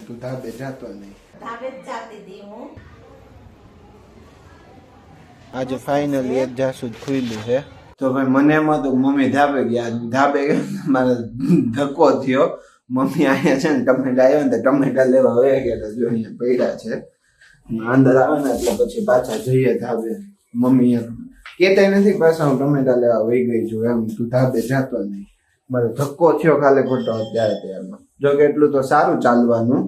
તું ધાબે જાતો નહીં. ધાબે જ જાતી હતી હું. આજે ફાઇનલી એક જાસૂદ ખુલ્યું છે. તો ભાઈ મને એમ હતું મમ્મી ધાબે ગયા. ધાબે ગયા મારે ધક્કો થયો. મમ્મી અહીંયા છે ને ટમેટા આવ્યો ને ટમેટા લેવા વયા ગયા. તો જો અહીંયા પડ્યા છે. અંદર આવે ને એટલે પછી પાછા જઈએ ધાબે. મમ્મી કેતા નથી પાછા હું ટમેટા લેવા વહી ગઈ છું એમ. તું ધાબે જાતો નહીં. મારો ધક્કો થયો કાલે ખોટો ત્યારમાં. જો કે એટલું તો સારું ચાલવાનું.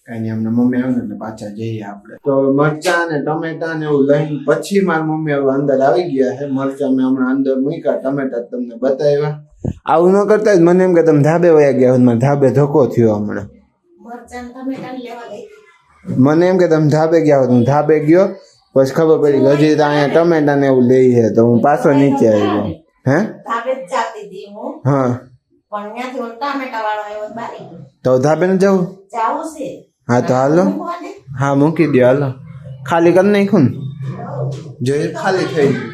કઈ નહીં અમને મમ્મી આવે ને પાછા જઈએ આપણે. તો મરચા ને ટમેટા ને એવું લઈને પછી મારી મમ્મી હવે અંદર આવી ગયા છે. મરચા મેં હમણાં અંદર મૂક્યા, ટમેટા તમને બતાવ્યા. આવું ન કરતા જ મને એમ કે તમે ધાબે વયા ગયા. મારે ધાબે ધક્કો થયો હમણાં. મને એમ કે તમે ધાબે ગયા હોત. હું ધાબે ગયો પછી ખબર પડી હજી તો અહીંયા ટમેટા ને એવું લઈ છે. તો હું પાછો નીચે આવ્યો. હે ધાબે જ જાતી હતી હું. હા પણ ત્યાંથી ઓલો ટામેટા વાળો આવ્યો બારી ગયો. તો ધાબે ને જવું? જાવું છે. હા તો હાલો. હા મૂકી દો હાલો. ખાલી કરી નાખ્યું ને જો ખાલી થઈ ગયું.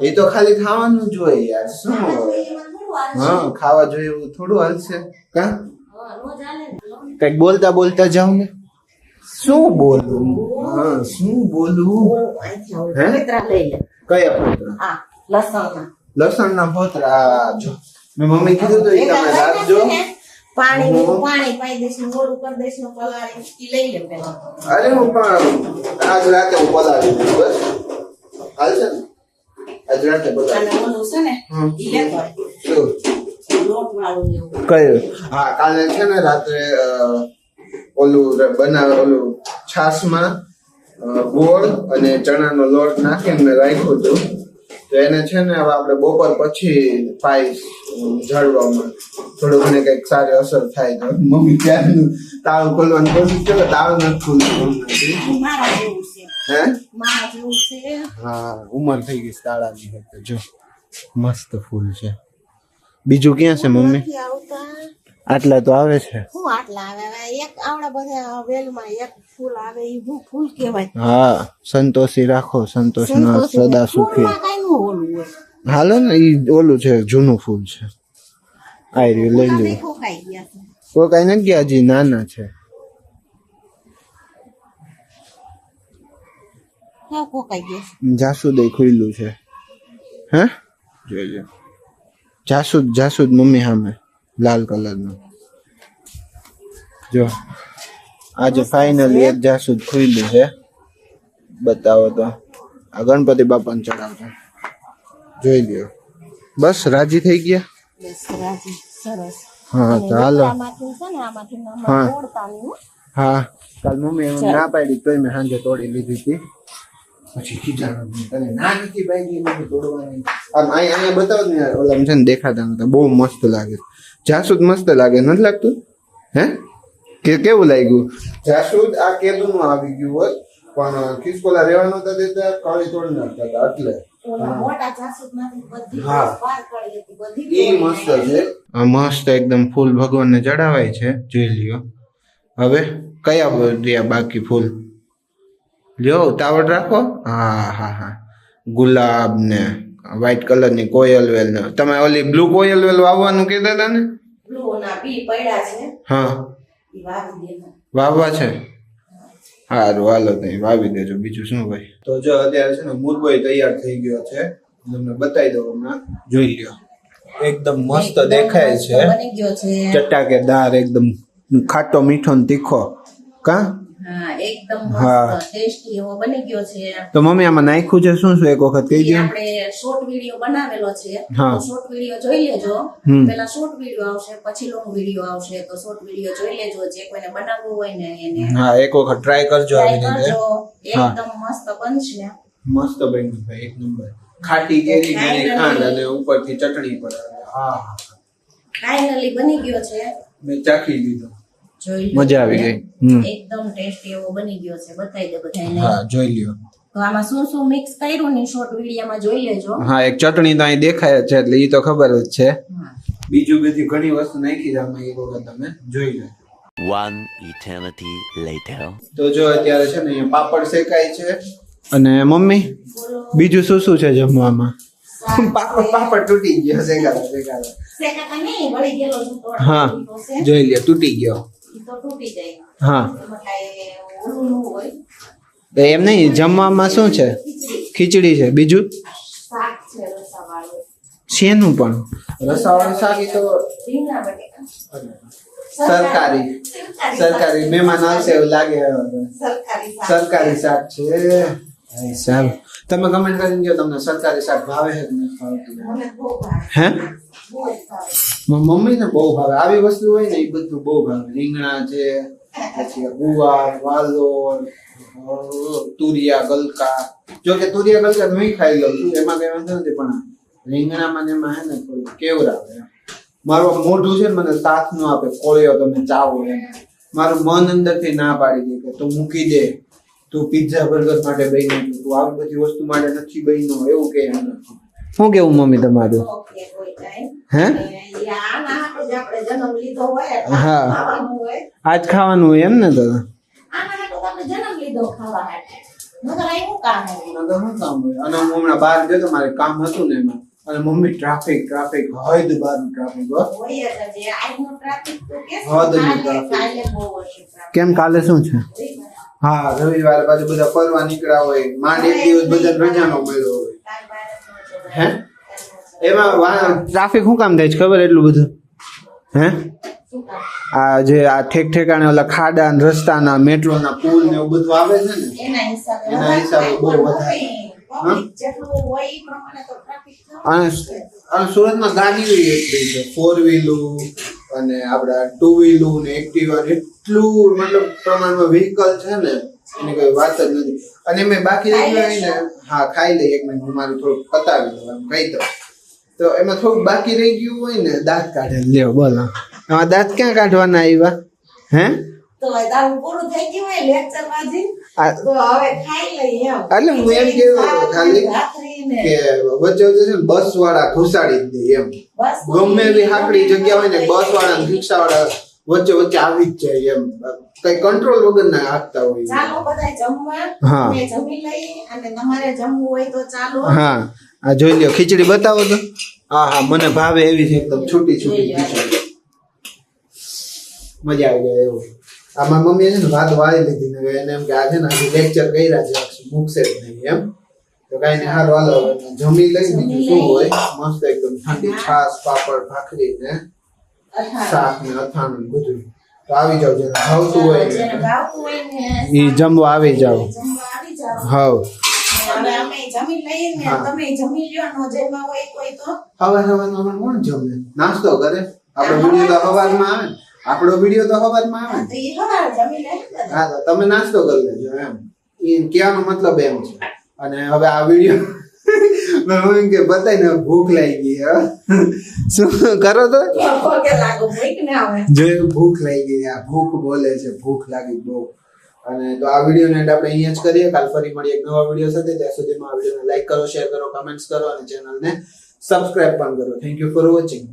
એ તો ખાલી ખાવાનું જ હોય યાર. શું હા ખાવા જોઈએ એવું થોડું હાલશે કા? કઈક બોલતા બોલતા જાવ ને. શું બોલું? હા શું બોલું? હે કયા ફોતરા? લસણ ના ફોતરા. જો મેં મમ્મી કીધું તો એ તમે રાખજો. પાણી પાઈ દઈશ, મોડું કરી દઈશ, પલાળી ઈ લઈ લે પેલા. અરે હું પણ આજ રાતે હું પલાળી દઉં બસ. હાલશે ને આજ રાતે પલાળી. અને ઓલું છે ને ઈ લેતો લોટ વાળું એવું. કયું? હા કાલે છે ને રાત્રે ઓલું બનાવે ઓલું છાશમાં ગોળ અને ચણાનો લોટ નાખીને મેં રાખ્યું હતું. તો એને છે ને હવે આપણે બપોર પછી પાઈશ ઝાડવામાં. થોડું ઘણી કઈક સારી અસર થાય. તો મમ્મી ક્યારનું તાળું ખોલવાનું કોશિશ કરે, તાળું નથી ખોલતું. હે હા ઉંમર થઈ ગઈ તાળાની. જો મસ્ત ફૂલ છે. બીજું ક્યાં છે મમ્મી? આટલા તો આવે છે. હું આટલા આવે? એક આવડા બધા વેલમાં એક ફૂલ આવે. ઈ હું ફૂલ કહેવાય. હા સંતોષી રાખો. સંતોષના સદા સુખી. હાલો ને ઈ ઓલું છે જૂનું ફૂલ છે. આઈ રહ્યું લઈ લ્યો. કોઈ કઈ નથી ગયા હજી નાના છે. જાસૂદ ખુલ્લું છે. હે જોઈ લો. જાસૂદ મમ્મી સામે લાલ કલર નું. જો આજે ફાઇનલી એક જાસૂદ ખુલ્લું છે. બતાવો તો આ ગણપતિ બાપાને ચડાવતો. જોઈ લ્યો. બસ રાજી થઈ ગયા? હા તો હાલો. હા હા કાલ મમ્મી ના પાડી તોય મેં સાંજે તોડી લીધી હતી. પછી ખીજાણું તને ના નથી પાડી મને તોડવાની. આમ અહીંયા બતાવો ને ઓલા છે ને દેખાતા નતા. બહુ મસ્ત લાગે. જાસૂદ મસ્ત લાગે નથી લાગતું? હે કે કેવું લાગ્યું? જાસૂદ આ કેદુનું આવી ગયું હોત પણ ખિસકોલા રહેવા નતા દેતા. કાળી તોડી નાખતા હતા એટલે. હા એ મસ્ત છે. મસ્ત એકદમ ફૂલ ભગવાનને ચડાવાય છે. જોઈ લ્યો. હવે કયા રહ્યા બાકી ફૂલ? લ્યો ઉતાવળ રાખો. હા હા હા ગુલાબ ને વ્હાઈટ કલર ની કોયલ વેલ ને. તમે ઓલી બ્લુ કોયલ વેલ વાવવાનું કહેતા હતા ને? હા વાવવા છે. સારું હાલો તો વાવી દેજો. બીજું શું ભાઈ? તો જો અત્યારે છે ને મુરબોય તૈયાર થઈ ગયો છે. તમને બતાવી દઉં હમણાં. જોઈ લ્યો. એકદમ મસ્ત દેખાય છે. ચટાકેદાર એકદમ ખાટો મીઠો ને તીખો. કા એકદમ મસ્ત ટેસ્ટી એવો બની ગયો છે. તો મમ્મી આમાં નાખ્યું છે શું શું એક વખત કહી દો. આપણે શોર્ટ વિડિયો બનાવેલો છે. તો શોર્ટ વિડિયો જોઈ લેજો. પહેલા શોર્ટ વિડિયો આવશે પછી લોંગ વિડિયો આવશે. તો શોર્ટ વિડિયો જોઈ લેજો. જે કોઈને બનાવવું હોય ને એને હા એક વખત ટ્રાય કરજો. આવી રીતે એકદમ મસ્ત બનશે. મસ્ત બન્યું ભાઈ એક નંબર. ખાટી કેરી ને ખાંડ અને ઉપરથી ચટણી પર. હા ફાઇનલી બની ગયો છે. મેં ચાખી લીધો. મજા આવી ગઈ. એકદમ ટેસ્ટી એવો બની ગયો છે. બતાવી દે બધાને. હા જોઈ લ્યો. તો આમાં શું શું મિક્સ કર્યું ને શોર્ટ વિડિયોમાં જોઈ લેજો. હા એક ચટણી તો અહીં દેખાય છે એટલે ઈ તો ખબર જ છે. બીજું બધી ઘણી વસ્તુ નાખી છે આમાં. એક વખત તમે જોઈ લો. One eternity later. તો જો અત્યારે છે ને અહીંયા પાપડ શેકાય છે. અને મમ્મી બીજું શું શું છે જમવામાં? પાપડ તૂટી ગયો. શેકાતા નહીં વળી ગયેલો. હા જોઈ લ્યો તૂટી ગયો. તો તૂટી જાય. હા એમાં કાંઈ ઓલું ન હોય. તો એમ નહીં, જમવામાં શું છે? ખીચડી છે, બીજું શાક છે રસાવાળું. શેનું પણ? રસાવાળું શાક એ તો રીંગણા બટેકા. સરકારી મહેમાન આવશે એવું લાગે. સરકારી શાક. સરકારી શાક છે. હા, સારું. તમે કમેન્ટ કરીને કહો તમને સરકારી શાક ભાવે છે કે નથી ભાવતું? મને બહુ ભાવે. હે? બહુ ભાવે. મમ્મીને બહુ ભાવે આવી વસ્તુ હોય ને, એ બધું બહુ ભાવે. રીંગણા છે, પછી ગુવાર, વાલોર, તુરિયા, ગલકા. જો કે તુરિયા ગલકા નહીં ખાઈ લઉં છું, એમાં કઈ વાંધો નથી, પણ રીંગણામાં ને એમાં હે ને થોડું કેવરાવે. મારું મોઢું છે ને મને સાથ ન આપે, કોળિયો તમે ચાવો એમ. મારું મન અંદરથી ના પાડી દે કે તું મૂકી દે, તું પિઝા બર્ગર માટે બન્યો, તું આવી બધી વસ્તુ માટે નથી બન્યો, એવું કે શું કેવું મમ્મી તમારું? ઓકે, કોઈ કાંઈ. હે? અને ઈ આના હાટુ જ આપણે જન્મ લીધો હોય એટલે હા. ખાવાનું હોય. આજ ખાવાનું હોય એમ ને? તો આના હાટુ તો આપણે જન્મ લીધો ખાવા હાટુ. નકર અહીં શું કામ હોય? શું કામ હોય? અને હું હમણાં બહાર ગયો તો, મારે કામ હતું ને એમાં, અને મમ્મી ટ્રાફિક હદ બહારનું ટ્રાફિક. હોય જ જે આજનો ટ્રાફિક તો કે હા, તો કાલે ટ્રાફિક. કાલે બહુ હશે ટ્રાફિક. કેમ કાલે શું છે? હા, રવિવારે પાછું બધા ફરવા નીકળ્યા હોય, માંડ એક દિવસ બધા રજાનો મળ્યો હોય. કાલ બાર જ ન જવાય. હે? એમાં ટ્રાફિક શું કામ થાય છે ખબર? એટલું બધું હે? શું કામ? આ જે આ ઠેકાણે ઓલા ખાડા ને રસ્તાના મેટ્રોના પુલ ને એવું બધું આવે છે ને, એના હિસાબે બહુ વધારે. પબ્લિક જેટલું હોય એ પ્રમાણે તો ટ્રાફિક અને સુરતમાં ગાડી એટલી છે, 4 વ્હીલું અને આપડા 2 વ્હીલું ને એક્ટિવા, એટલું મતલબ પ્રમાણમાં વ્હીકલ છે ને, એની કોઈ વાત જ નથી. અને મેં બાકી રહી ગયું હોય ને, હા ખાઈ લઈ એક મિનિટ, હું મારું થોડુંક પતાવી દઉં એમ કહી દઉં. તો એમાં થોડુંક બાકી રહી ગયું હોય ને, દાંત કાઢે. લ્યો બોલો, આમાં દાંત ક્યાં કાઢવાના આવ્યા? હે? તો તારું પૂરું થઈ ગયું હોય લેક્ચર બાજી આ- તો હવે ખાઈ લઈ એમ. એટલે હું એમ કેવું ખાલી ભાખરી ને કે વચ્ચે વચ્ચે છે ને બસ વાળા ઘુસાડી જ દે એમ. બસ ગમે એવી હાકડી જગ્યા હોય ને, બસ વાળા રિક્ષા વાળા વચ્ચે વચ્ચે આવી જ જાય એમ. કઈ કંટ્રોલ વગર ના હાકતા હોય. ચાલો બધા જમવા. હા. અમે જમી લઈએ અને તમારે જમવું હોય તો ચાલો. હા, આ જોઈ લ્યો ખીચડી બતાવો તો. હા હા, મને ભાવે એવી છે એકદમ છૂટી છૂટી ખીચડી. મજા આવી જાય એવું. આમાં મમ્મીએ છે ને ભાત વાળી લીધી ને એને એમ કે આજે ને આજે લેક્ચર કર્યા છે, મૂકશે જ નહીં એમ. તો કઈ નહીં, હારું હાલો હવે જમી લઈ. બીજું શું હોય? મસ્ત એકદમ ઠંડી છાશ, પાપડ, ભાખરી ને શાક ને અથાણું બધું. તો આવી જાવ, જેને ભાવતું હોય જેને ભાવતું હોય ને ઈ જમવા આવી જાવ. જમવા આવી જાઓ. હાવ હવે અમે જમી લઈએ ને હા. તમે જમી લ્યો, નો જેમાં હોય કોઈ તો હવે કોણ જમે? નાસ્તો કરે. આપણો વિડીયો તો હવારમાં આવે ને. આપણો વિડીયો તો હવારમાં આવે ને. તો ઈ હવાર જમી લે બધા. હા, તો તમે નાસ્તો કરી લેજો એમ. એ કહેવાનો મતલબ એમ છે. અને હવે આ વિડીયો મેં કે બતાવીને ભૂખ લાગી ગઈ. હા, શું કરો તો? ભોગે લાગો ભૂખ ને આવે. જે ભૂખ લાગી ગઈ, આ ભૂખ બોલે છે, ભૂખ લાગી બહુ. અને તો આ વિડીયો ને આપણે અહીંયા જ કરીએ. કાલ ફરી મળીએ એક નવા વિડીયો સાથે. ત્યાં સુધીમાં આ વિડીયોને લાઈક કરો, શેર કરો, કમેન્ટ્સ કરો અને ચેનલને સબસ્ક્રાઇબ પણ કરો. Thank you for watching.